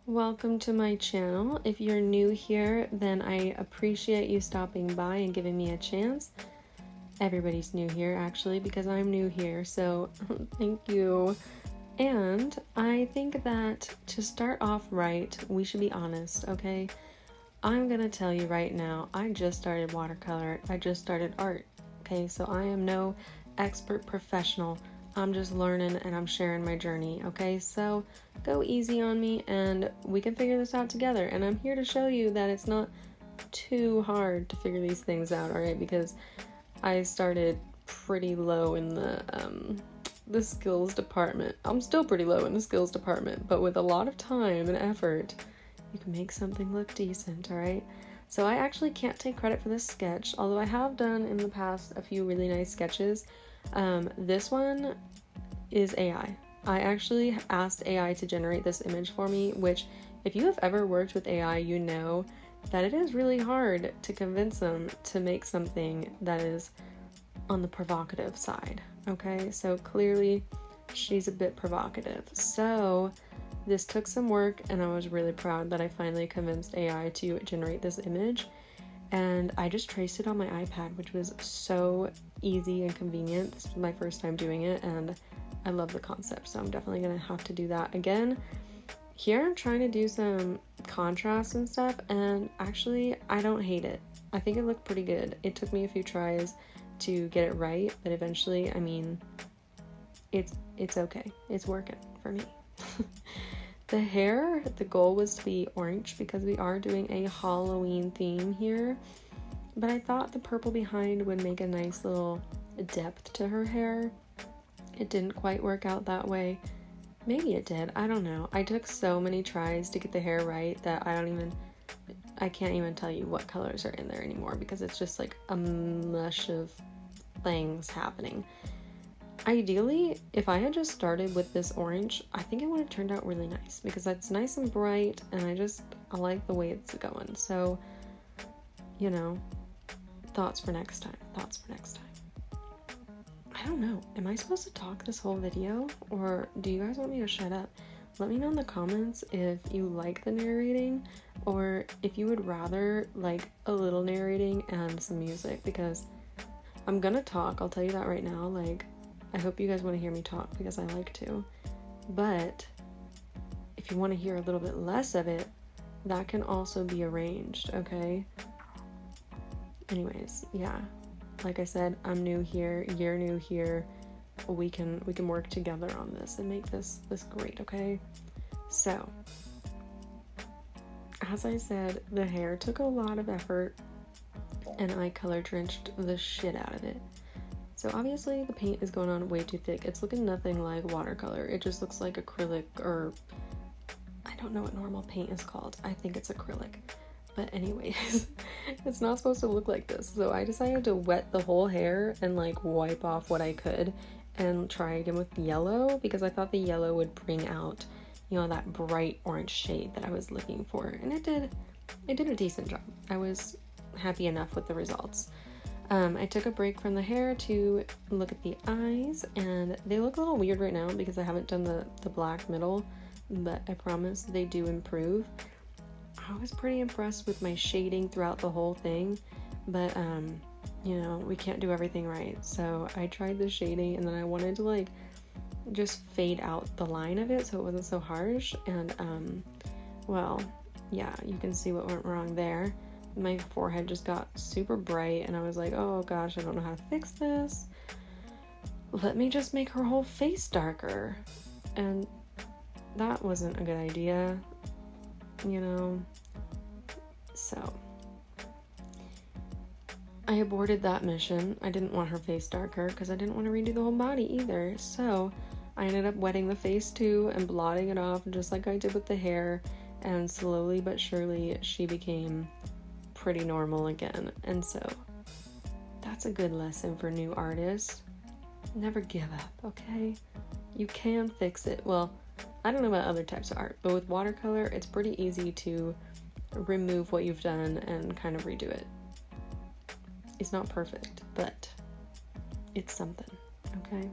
Welcome to my channel. If you're new here, then I appreciate you stopping by and giving me a chance. Everybody's new here actually because I'm new here, so thank you. And I think that to start off right, we should be honest, okay? I'm gonna tell you right now, I just started watercolor. I just started art, okay? So I am no expert professional. I'm just learning and I'm sharing my journey, okay? So go easy on me and we can figure this out together. And I'm here to show you that it's not too hard to figure these things out, all right? Because I started pretty low in the skills department. I'm still pretty low in the skills department, but with a lot of time and effort, you can make something look decent, all right? So I actually can't take credit for this sketch, although I have done in the past a few really nice sketches. This one is AI. I actually asked AI to generate this image for me, which if you have ever worked with AI, you know that it is really hard to convince them to make something that is on the provocative side, okay? So clearly she's a bit provocative. So this took some work and I was really proud that I finally convinced AI to generate this image. And I just traced it on my iPad, which was so easy and convenient. This was my first time doing it and I love the concept, so I'm definitely gonna have to do that again. Here I'm trying to do some contrast and stuff, and actually I don't hate it. I think it looked pretty good. It took me a few tries to get it right, but eventually, I mean, it's okay. It's working for me. The hair, the goal was to be orange because we are doing a Halloween theme here, but I thought the purple behind would make a nice little depth to her hair. It didn't quite work out that way. Maybe it did, I don't know. I took so many tries to get the hair right that I can't even tell you what colors are in there anymore because it's just like a mush of things happening. Ideally, if I had just started with this orange, I think it would have turned out really nice because that's nice and bright and I like the way it's going. So, you know, thoughts for next time. I don't know. Am I supposed to talk this whole video or do you guys want me to shut up? Let me know in the comments if you like the narrating or if you would rather like a little narrating and some music because I'm gonna talk. I'll tell you that right now. Like, I hope you guys want to hear me talk because I like to, but if you want to hear a little bit less of it, that can also be arranged, okay? Anyways, yeah, like I said, I'm new here, you're new here, we can work together on this and make this great, okay? So, as I said, the hair took a lot of effort and I color drenched the shit out of it. So obviously the paint is going on way too thick. It's looking nothing like watercolor. It just looks like acrylic, or I don't know what normal paint is called. I think it's acrylic. But anyways, it's not supposed to look like this. So I decided to wet the whole hair and like wipe off what I could and try again with yellow because I thought the yellow would bring out, you know, that bright orange shade that I was looking for. And it did a decent job. I was happy enough with the results. I took a break from the hair to look at the eyes, and they look a little weird right now because I haven't done the black middle, but I promise they do improve. I was pretty impressed with my shading throughout the whole thing, but you know, we can't do everything right. So I tried the shading and then I wanted to like just fade out the line of it so it wasn't so harsh, and well, yeah, you can see what went wrong there. My forehead just got super bright and I was like, oh gosh, I don't know how to fix this. Let me just make her whole face darker. And that wasn't a good idea, you know. So I aborted that mission. I didn't want her face darker because I didn't want to redo the whole body either. So I ended up wetting the face too and blotting it off just like I did with the hair. And slowly but surely she became pretty normal again. And so that's a good lesson for new artists. Never give up, okay? You can fix it. Well, I don't know about other types of art, but with watercolor it's pretty easy to remove what you've done and kind of redo it. It's not perfect, but it's something, okay?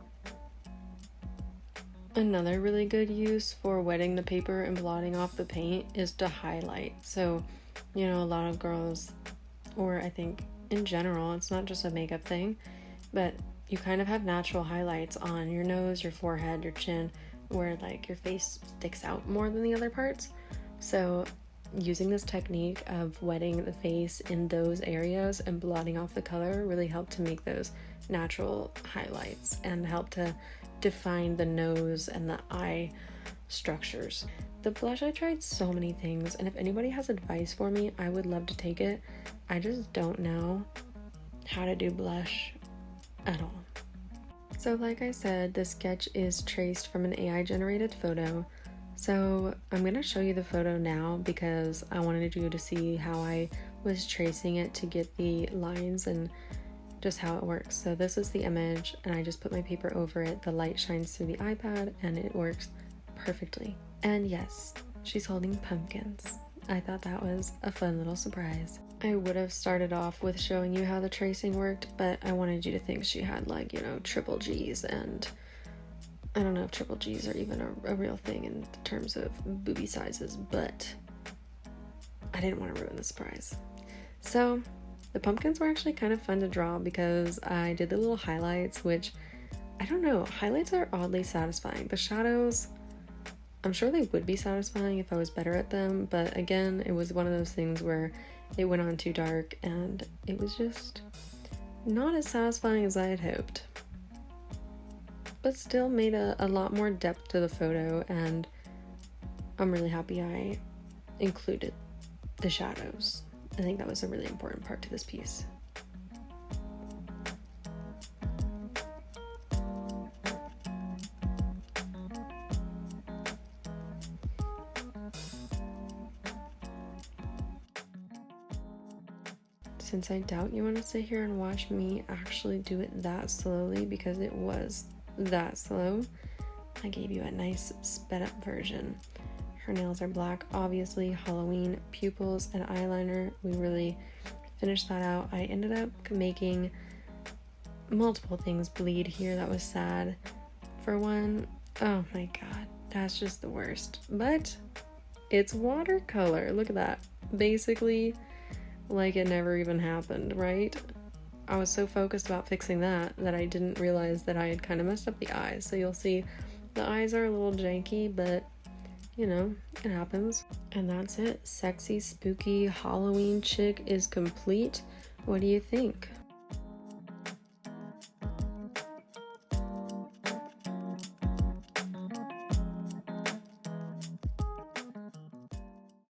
Another really good use for wetting the paper and blotting off the paint is to highlight. So, you know, a lot of girls, or I think in general, it's not just a makeup thing, but you kind of have natural highlights on your nose, your forehead, your chin, where like your face sticks out more than the other parts. So using this technique of wetting the face in those areas and blotting off the color really helped to make those natural highlights and help to define the nose and the eye structures. The blush, I tried so many things, and if anybody has advice for me, I would love to take it. I just don't know how to do blush at all. So like I said, the sketch is traced from an AI generated photo. So I'm going to show you the photo now because I wanted you to see how I was tracing it to get the lines and just how it works. So this is the image and I just put my paper over it. The light shines through the iPad and it works perfectly. And yes, she's holding pumpkins. I thought that was a fun little surprise. I would have started off with showing you how the tracing worked, but I wanted you to think she had like, you know, triple G's, and I don't know if triple G's are even a real thing in terms of boobie sizes, but I didn't want to ruin the surprise. So the pumpkins were actually kind of fun to draw because I did the little highlights, which I don't know, highlights are oddly satisfying. The shadows, I'm sure they would be satisfying if I was better at them, but again, it was one of those things where it went on too dark and it was just not as satisfying as I had hoped. But still made a lot more depth to the photo, and I'm really happy I included the shadows. I think that was a really important part to this piece. Since I doubt you want to sit here and watch me actually do it that slowly, because it was that slow, I gave you a nice sped up version. Her nails are black, obviously, Halloween, pupils and eyeliner. We really finished that out. I ended up making multiple things bleed here. That was sad. For one, oh my god, that's just the worst. But it's watercolor. Look at that. Basically, like it never even happened, right? I was so focused about fixing that I didn't realize that I had kind of messed up the eyes. So you'll see the eyes are a little janky, but you know, it happens. And that's it. Sexy, spooky Halloween chick is complete. What do you think?